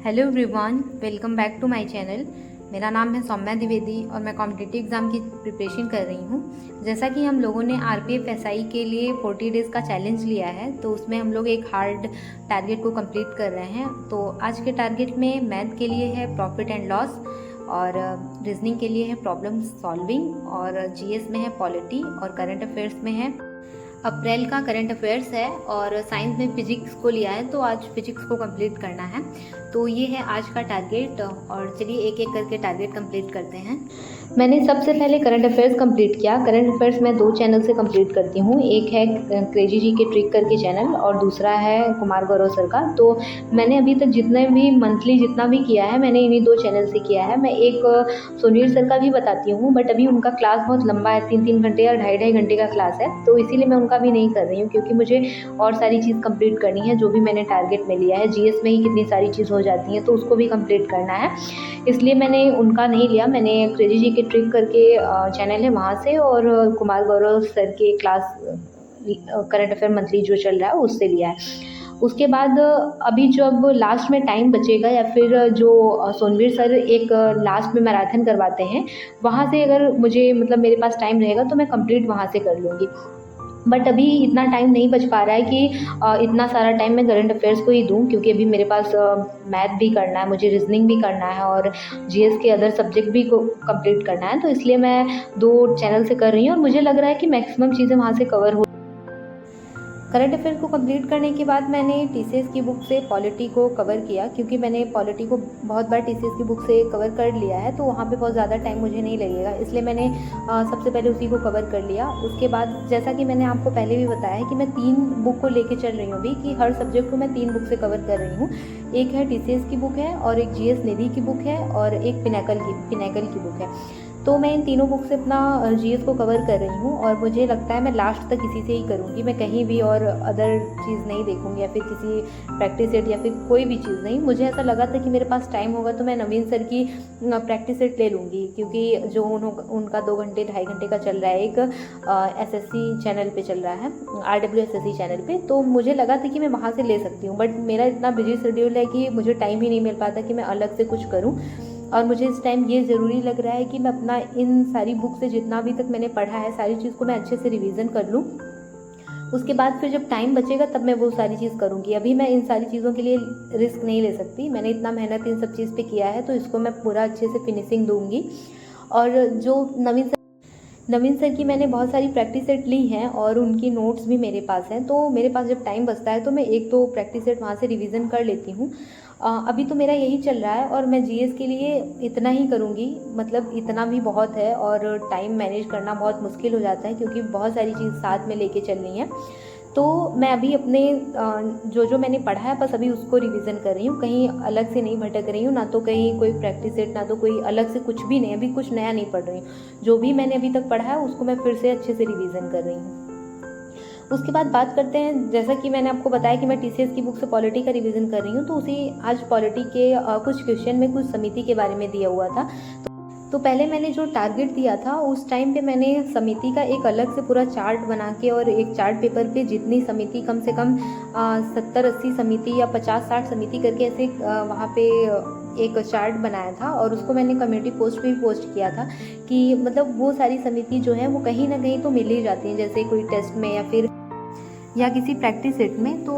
Hello everyone, welcome back to my channel. मेरा नाम है सौम्या द्विवेदी और मैं कॉम्पिटिटिव एग्ज़ाम की प्रिपरेशन कर रही हूँ। जैसा कि हम लोगों ने आरपीएफ एसआई के लिए 40 डेज़ का चैलेंज लिया है, तो उसमें हम लोग एक हार्ड टारगेट को कंप्लीट कर रहे हैं। तो आज के टारगेट में मैथ के लिए है प्रॉफिट एंड लॉस, और रीजनिंग के लिए है प्रॉब्लम सॉल्विंग, और जीएस में है पॉलिटी, और करंट अफेयर्स में है अप्रैल का करंट अफेयर्स है, और साइंस में फिजिक्स को लिया है, तो आज फिजिक्स को कंप्लीट करना है। तो ये है आज का टारगेट, और चलिए एक एक करके टारगेट कंप्लीट करते हैं। मैंने सबसे पहले करंट अफेयर्स कंप्लीट किया। करंट अफेयर्स मैं 2 चैनल से कंप्लीट करती हूँ। एक है क्रेजी जी के ट्रिक करके चैनल, और दूसरा है कुमार गौरव सर का। तो मैंने अभी तक जितने भी मंथली जितना भी किया है, मैंने इन्हीं 2 चैनल से किया है। मैं एक सुनील सर का भी बताती हूँ, बट अभी उनका क्लास बहुत लंबा है, 3-3 घंटे या ढाई घंटे का क्लास है, तो इसीलिए मैं उनका भी नहीं कर रही हूँ, क्योंकि मुझे और सारी चीज़ कंप्लीट करनी है। जो भी मैंने टारगेट में लिया है, जीएस में ही कितनी सारी चीज़ हो जाती है, तो उसको भी कंप्लीट करना है, इसलिए मैंने उनका नहीं लिया। मैंने क्रेजी जी के ट्रिक करके चैनल है वहाँ से, और कुमार गौरव सर के क्लास करंट अफेयर मंथली जो चल रहा है उससे लिया है। उसके बाद अभी जब लास्ट में टाइम बचेगा, या फिर जो सोनवीर सर एक लास्ट में मैराथन करवाते हैं, वहाँ से अगर मुझे मतलब मेरे पास टाइम रहेगा तो मैं कंप्लीट वहाँ से कर लूँगी। बट अभी इतना टाइम नहीं बच पा रहा है कि इतना सारा टाइम मैं करंट अफेयर्स को ही दूँ, क्योंकि अभी मेरे पास मैथ भी करना है, मुझे रीजनिंग भी करना है, और जीएस के अदर सब्जेक्ट भी को कंप्लीट करना है। तो इसलिए मैं 2 चैनल से कर रही हूँ, और मुझे लग रहा है कि मैक्सिमम चीज़ें वहाँ से कवर हो। करंट अफेयर को कंप्लीट करने के बाद मैंने टीसीएस की बुक से पॉलिटी को कवर किया, क्योंकि मैंने पॉलिटी को बहुत बार टीसीएस की बुक से कवर कर लिया है, तो वहाँ पे बहुत ज़्यादा टाइम मुझे नहीं लगेगा, इसलिए मैंने सबसे पहले उसी को कवर कर लिया। उसके बाद जैसा कि मैंने आपको पहले भी बताया है कि मैं 3 बुक को लेके चल रही हूँ अभी, कि हर सब्जेक्ट को मैं 3 बुक से कवर कर रही हूँ। एक है टीसीएस की बुक है, और एक जीएस निधि की बुक है, और एक पिनाकल की बुक है। तो मैं इन तीनों बुक से अपना जीएस को कवर कर रही हूँ, और मुझे लगता है मैं लास्ट तक इसी से ही करूँगी। मैं कहीं भी और अदर चीज़ नहीं देखूँगी, या फिर किसी प्रैक्टिस सेट या फिर कोई भी चीज़ नहीं। मुझे ऐसा लगा था कि मेरे पास टाइम होगा तो मैं नवीन सर की प्रैक्टिस सेट ले लूँगी, क्योंकि जो उनका 2 घंटे ढाई घंटे का चल रहा है, एक एसएससी चैनल पे चल रहा है, RWSSC चैनल पे, तो मुझे लगा था कि मैं वहाँ से ले सकती हूँ। बट मेरा इतना बिजी शेड्यूल है कि मुझे टाइम ही नहीं मिल पाता कि मैं अलग से कुछ करूँ, और मुझे इस टाइम ये ज़रूरी लग रहा है कि मैं अपना इन सारी बुक से जितना अभी तक मैंने पढ़ा है, सारी चीज़ को मैं अच्छे से रिवीजन कर लूँ। उसके बाद फिर जब टाइम बचेगा तब मैं वो सारी चीज़ करूँगी। अभी मैं इन सारी चीज़ों के लिए रिस्क नहीं ले सकती। मैंने इतना मेहनत इन सब चीज़ पे किया है, तो इसको मैं पूरा अच्छे से फिनिशिंग दूँगी। और जो नवीन सर की मैंने बहुत सारी प्रैक्टिस सेट ली हैं, और उनकी नोट्स भी मेरे पास हैं, तो मेरे पास जब टाइम बचता है तो मैं 1-2 प्रैक्टिस सेट वहाँ से रिवीजन कर लेती हूँ। अभी तो मेरा यही चल रहा है, और मैं जीएस के लिए इतना ही करूँगी, मतलब इतना भी बहुत है, और टाइम मैनेज करना बहुत मुश्किल हो जाता है, क्योंकि बहुत सारी चीज़ साथ में लेके चलनी है। तो मैं अभी अपने जो मैंने पढ़ा है बस अभी उसको रिवीजन कर रही हूँ, कहीं अलग से नहीं भटक रही हूँ, ना तो कहीं कोई प्रैक्टिस सेट, ना तो कोई अलग से कुछ भी नहीं, अभी कुछ नया नहीं पढ़ रही हूँ। जो भी मैंने अभी तक पढ़ा है उसको मैं फिर से अच्छे से रिवीजन कर रही हूँ। उसके बाद बात करते हैं, जैसा कि मैंने आपको बताया कि मैं टीसीएस की बुक से पॉलिटी का रिवीजन कर रही हूँ, तो उसी आज पॉलिटी के कुछ क्वेश्चन में कुछ समिति के बारे में दिया हुआ था। तो पहले मैंने जो टारगेट दिया था उस टाइम पे मैंने समिति का एक अलग से पूरा चार्ट बना के, और एक चार्ट पेपर पे जितनी समिति, कम से कम 70-80 समिति या 50-60 समिति करके ऐसे वहाँ पे एक चार्ट बनाया था, और उसको मैंने कम्युनिटी पोस्ट पे भी पोस्ट किया था, कि मतलब वो सारी समिति जो है वो कहीं ना कहीं तो मिल ही जाती हैं, जैसे कोई टेस्ट में या किसी प्रैक्टिस सेट में। तो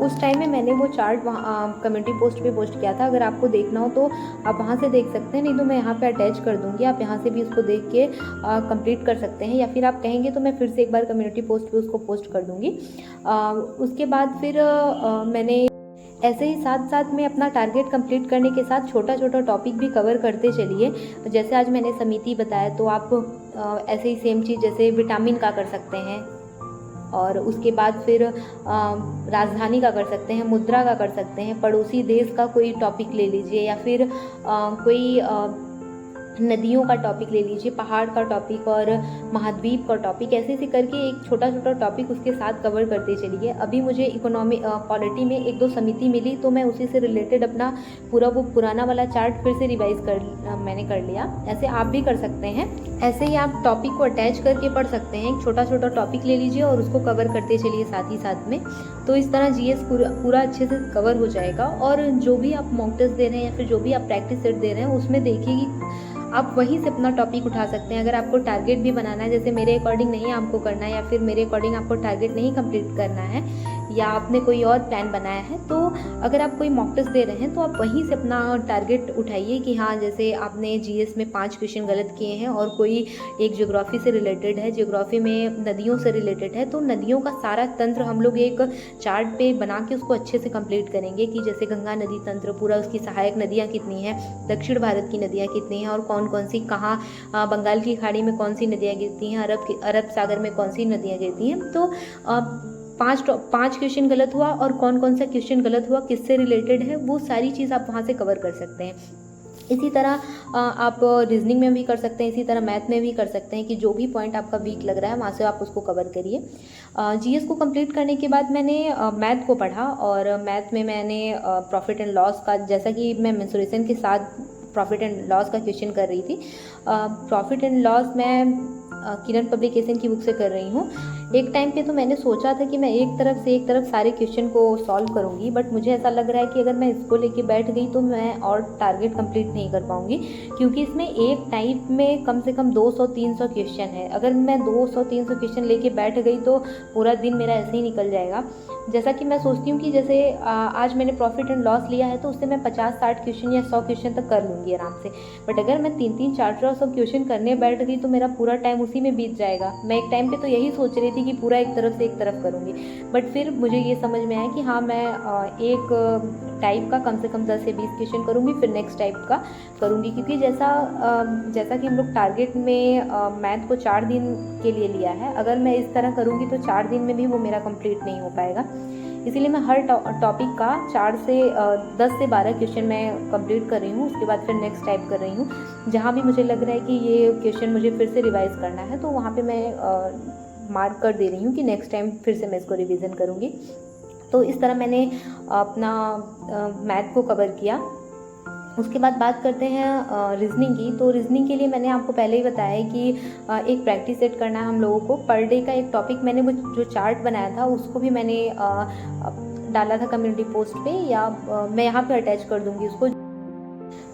उस टाइम में मैंने वो चार्ट वहाँ कम्युनिटी पोस्ट पे पोस्ट किया था। अगर आपको देखना हो तो आप वहाँ से देख सकते हैं, नहीं तो मैं यहाँ पे अटैच कर दूँगी, आप यहाँ से भी उसको देख के कंप्लीट कर सकते हैं, या फिर आप कहेंगे तो मैं फिर से एक बार कम्युनिटी पोस्ट पे उसको पोस्ट कर दूँगी। उसके बाद फिर मैंने ऐसे ही साथ साथ में अपना टारगेट कंप्लीट करने के साथ छोटा छोटा टॉपिक भी कवर करते चलिए। जैसे आज मैंने समिति बताया, तो आप ऐसे ही सेम चीज़ जैसे विटामिन का कर सकते हैं, और उसके बाद फिर राजधानी का कर सकते हैं, मुद्रा का कर सकते हैं, पड़ोसी देश का कोई टॉपिक ले लीजिए, या फिर कोई नदियों का टॉपिक ले लीजिए, पहाड़ का टॉपिक और महाद्वीप का टॉपिक, ऐसे ऐसे करके एक छोटा छोटा टॉपिक उसके साथ कवर करते चलिए। अभी मुझे पॉलिटी में एक दो समिति मिली तो मैं उसी से रिलेटेड अपना पूरा वो पुराना वाला चार्ट फिर से रिवाइज मैंने कर लिया। ऐसे आप भी कर सकते हैं। ऐसे ही आप टॉपिक को अटैच करके पढ़ सकते हैं। एक छोटा छोटा टॉपिक ले लीजिए और उसको कवर करते चलिए साथ ही साथ में। तो इस तरह जीएस पूरा अच्छे से कवर हो जाएगा। और जो भी आप मॉक टेस्ट दे रहे हैं या फिर जो भी आप प्रैक्टिस सेट दे रहे हैं उसमें देखिए कि आप वहीं से अपना टॉपिक उठा सकते हैं। अगर आपको टारगेट भी बनाना है, जैसे मेरे अकॉर्डिंग नहीं आपको करना है या फिर मेरे अकॉर्डिंग आपको टारगेट नहीं कंप्लीट करना है या आपने कोई और प्लान बनाया है, तो अगर आप कोई मॉक टेस्ट दे रहे हैं तो आप वहीं से अपना टारगेट उठाइए कि हाँ, जैसे आपने जीएस में 5 क्वेश्चन गलत किए हैं और कोई एक ज्योग्राफी से रिलेटेड है, ज्योग्राफी में नदियों से रिलेटेड है, तो नदियों का सारा तंत्र हम लोग एक चार्ट पे बना के उसको अच्छे से कंप्लीट करेंगे कि जैसे गंगा नदी तंत्र पूरा, उसकी सहायक नदियाँ कितनी हैं, दक्षिण भारत की नदियाँ कितनी हैं और कौन कौन सी कहाँ, बंगाल की खाड़ी में कौन सी नदियाँ गिरती हैं, अरब सागर में कौन सी नदियाँ गिरती हैं। तो 5 क्वेश्चन गलत हुआ और कौन कौन सा क्वेश्चन गलत हुआ, किससे रिलेटेड है, वो सारी चीज़ आप वहाँ से कवर कर सकते हैं। इसी तरह आप रीजनिंग में भी कर सकते हैं, इसी तरह मैथ में भी कर सकते हैं कि जो भी पॉइंट आपका वीक लग रहा है वहाँ से आप उसको कवर करिए। जीएस को कंप्लीट करने के बाद मैंने मैथ को पढ़ा और मैथ में मैंने प्रॉफिट एंड लॉस का, जैसा कि मैं मेंसुरेशन के साथ प्रॉफिट एंड लॉस का क्वेश्चन कर रही थी। प्रॉफिट एंड लॉस मैं किरण पब्लिकेशन की बुक से कर रही हूँ। एक टाइम पे तो मैंने सोचा था कि मैं एक तरफ सारे क्वेश्चन को सॉल्व करूँगी, बट मुझे ऐसा लग रहा है कि अगर मैं इसको लेके बैठ गई तो मैं और टारगेट कंप्लीट नहीं कर पाऊँगी, क्योंकि इसमें एक टाइप में कम से कम 200-300 क्वेश्चन है। अगर मैं 200-300 क्वेश्चन लेके बैठ गई तो पूरा दिन मेरा ऐसे ही निकल जाएगा। जैसा कि मैं सोचती हूँ कि जैसे आज मैंने प्रॉफिट एंड लॉस लिया है तो उससे मैं 50-60 क्वेश्चन या 100 क्वेश्चन तक कर लूँगी आराम से। बट अगर मैं 3-3, 400 क्वेश्चन करने बैठ गई तो मेरा पूरा टाइम उसी में बीत जाएगा। मैं एक टाइम पे तो यही सोच रही थी कि पूरा एक तरफ से एक तरफ करूँगी, बट फिर मुझे ये समझ में आया कि हाँ, मैं एक टाइप का कम से कम 10 से 20 क्वेश्चन करूँगी, फिर नेक्स्ट टाइप का करूँगी। क्योंकि जैसा कि हम लोग टारगेट में मैथ को 4 दिन के लिए लिया है, अगर मैं इस तरह करूँगी तो 4 दिन में भी वो मेरा कंप्लीट नहीं हो पाएगा। इसीलिए मैं हर टॉपिक का 10 से 12 क्वेश्चन मैं कंप्लीट कर रही हूँ। उसके बाद फिर नेक्स्ट टाइप कर रही हूँ। जहाँ भी मुझे लग रहा है कि ये क्वेश्चन मुझे फिर से रिवाइज करना है तो वहाँ पे मैं मार्क कर दे रही हूँ कि नेक्स्ट टाइम फिर से मैं इसको रिवीजन करूँगी। तो इस तरह मैंने अपना मैथ को कवर किया। उसके बाद बात करते हैं रीजनिंग की। तो रीजनिंग के लिए मैंने आपको पहले ही बताया है कि एक प्रैक्टिस सेट करना है हम लोगों को। पर डे का एक टॉपिक मैंने वो जो चार्ट बनाया था उसको भी मैंने डाला था कम्युनिटी पोस्ट पे, या मैं यहाँ पे अटैच कर दूँगी उसको।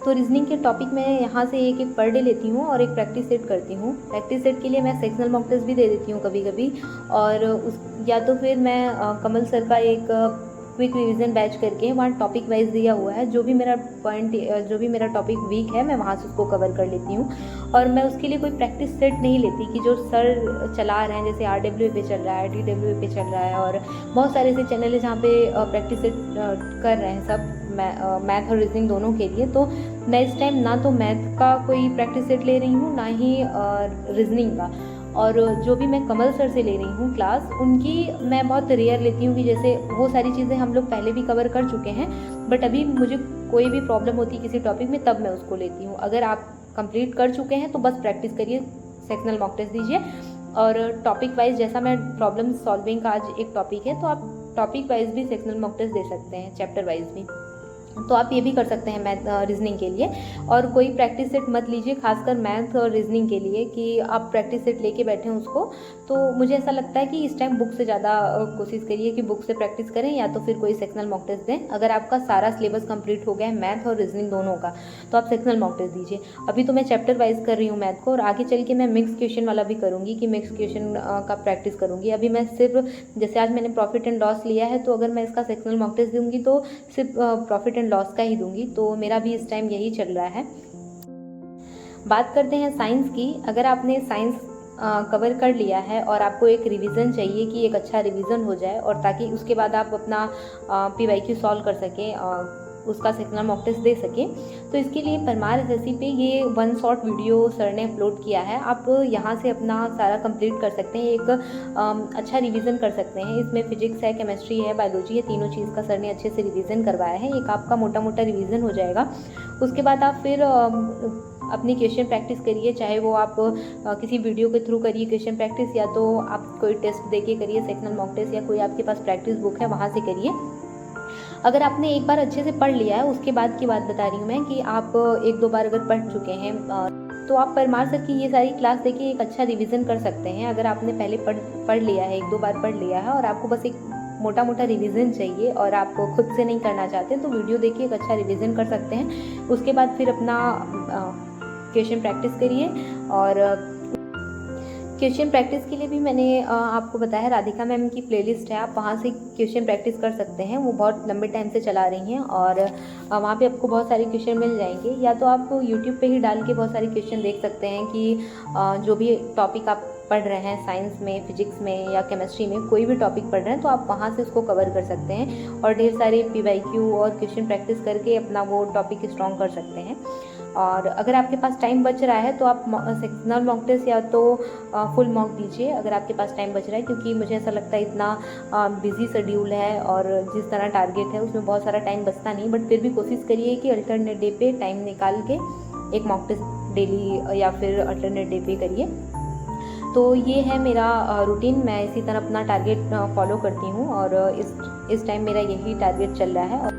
तो रीजनिंग के टॉपिक मैं यहाँ से एक पर डे लेती हूँ और एक प्रैक्टिस सेट करती हूँ। प्रैक्टिस सेट के लिए मैं सेक्शनल मॉक टेस्ट भी दे देती हूँ कभी कभी, और या तो फिर मैं कमल सर का एक क्विक रिवीजन बैच करके वहाँ टॉपिक वाइज दिया हुआ है, जो भी मेरा टॉपिक वीक है मैं वहाँ से उसको कवर कर लेती हूँ। और मैं उसके लिए कोई प्रैक्टिस सेट नहीं लेती कि जो सर चला रहे हैं, जैसे RWA पे चल रहा है, TWA पे चल रहा है और बहुत सारे ऐसे चैनल है जहाँ पे प्रैक्टिस सेट कर रहे हैं सब मैथ और रीजनिंग दोनों के लिए। तो मैं इस टाइम ना तो मैथ का कोई प्रैक्टिस सेट ले रही हूँ, ना ही रीजनिंग का। और जो भी मैं कमल सर से ले रही हूँ क्लास, उनकी मैं बहुत रेयर लेती हूँ कि जैसे वो सारी चीज़ें हम लोग पहले भी कवर कर चुके हैं, बट अभी मुझे कोई भी प्रॉब्लम होती है किसी टॉपिक में तब मैं उसको लेती हूँ। अगर आप कंप्लीट कर चुके हैं तो बस प्रैक्टिस करिए, सेक्शनल मॉक टेस्ट दीजिए। और टॉपिक वाइज, जैसा मैं प्रॉब्लम सॉल्विंग का आज एक टॉपिक है, तो आप टॉपिक वाइज भी सेक्शनल मॉक टेस्ट दे सकते हैं, चैप्टर वाइज भी। तो आप ये भी कर सकते हैं मैथ रीजनिंग के लिए। और कोई प्रैक्टिस सेट मत लीजिए, खासकर मैथ और रीजनिंग के लिए, कि आप प्रैक्टिस सेट लेके बैठें उसको। तो मुझे ऐसा लगता है कि इस टाइम बुक से ज़्यादा कोशिश करिए कि बुक से प्रैक्टिस करें, या तो फिर कोई सेक्शनल मॉक टेस्ट दें। अगर आपका सारा सिलेबस कंप्लीट हो गया है मैथ और रीजनिंग दोनों का, तो आप सेक्शनल मॉक टेस्ट दीजिए। अभी तो मैं चैप्टर वाइज कर रही हूँ मैथ को, और आगे चल के मैं मिक्स क्वेश्चन वाला भी करूँगी कि मिक्स क्वेश्चन का प्रैक्टिस करूँगी। अभी मैं सिर्फ, जैसे आज मैंने प्रॉफिट एंड लॉस लिया है, तो अगर मैं इसका सेक्शनल मॉक टेस्ट दूँगी तो सिर्फ प्रॉफिट एंड लॉस का ही दूँगी। तो मेरा भी इस टाइम यही चल रहा है। बात करते हैं साइंस की। अगर आपने साइंस कवर कर लिया है और आपको एक रिवीजन चाहिए कि एक अच्छा रिवीजन हो जाए, और ताकि उसके बाद आप अपना PYQ सॉल्व कर सकें, उसका सेक्शनल मॉक टेस्ट दे सकें, तो इसके लिए परमार SSC पे ये 1 शॉर्ट वीडियो सर ने अपलोड किया है। आप यहाँ से अपना सारा कंप्लीट कर सकते हैं, एक अच्छा रिवीजन कर सकते हैं। इसमें फिजिक्स है, केमिस्ट्री है, बायोलॉजी है, तीनों चीज़ का सर ने अच्छे से रिवीजन करवाया है। एक आपका मोटा मोटा रिवीजन हो जाएगा। उसके बाद आप फिर अपनी क्वेश्चन प्रैक्टिस करिए, चाहे वो आप किसी वीडियो के थ्रू करिए क्वेश्चन प्रैक्टिस, या तो आप कोई टेस्ट दे के करिए, सेक्शनल मॉक टेस्ट, या कोई आपके पास प्रैक्टिस बुक है वहाँ से करिए। अगर आपने एक बार अच्छे से पढ़ लिया है, उसके बाद की बात बता रही हूँ मैं कि आप 1-2 बार अगर पढ़ चुके हैं तो आप परमार सर की ये सारी क्लास देखिए एक अच्छा रिवीजन कर सकते हैं। अगर आपने पहले पढ़ लिया है, 1-2 बार पढ़ लिया है और आपको बस एक मोटा मोटा रिवीजन चाहिए और आप खुद से नहीं करना चाहते, तो वीडियो देखिए एक अच्छा रिवीजन कर सकते हैं। उसके बाद फिर अपना क्वेश्चन प्रैक्टिस करिए। और क्वेश्चन प्रैक्टिस के लिए भी मैंने आपको बताया, राधिका मैम की प्लेलिस्ट है, आप वहाँ से क्वेश्चन प्रैक्टिस कर सकते हैं। वो बहुत लंबे टाइम से चला रही हैं और वहाँ पे आपको बहुत सारे क्वेश्चन मिल जाएंगे। या तो आप यूट्यूब पे ही डाल के बहुत सारे क्वेश्चन देख सकते हैं कि जो भी टॉपिक आप पढ़ रहे हैं, साइंस में, फिजिक्स में या केमिस्ट्री में, कोई भी टॉपिक पढ़ रहे हैं तो आप वहाँ से उसको कवर कर सकते हैं और ढेर सारे PYQ और क्वेश्चन प्रैक्टिस करके अपना वो टॉपिक स्ट्रॉन्ग कर सकते हैं। और अगर आपके पास टाइम बच रहा है तो आप सेक्शनल मॉक टेस्ट या तो फुल मॉक दीजिए अगर आपके पास टाइम बच रहा है, क्योंकि मुझे ऐसा लगता है इतना बिजी शेड्यूल है और जिस तरह टारगेट है उसमें बहुत सारा टाइम बचता नहीं, बट फिर भी कोशिश करिए कि अल्टरनेट डे पे टाइम निकाल के एक मॉक टेस्ट डेली या फिर अल्टरनेट डे पे करिए। तो ये है मेरा रूटीन, मैं इसी तरह अपना टारगेट फॉलो करती हूँ और इस टाइम मेरा यही टारगेट चल रहा है।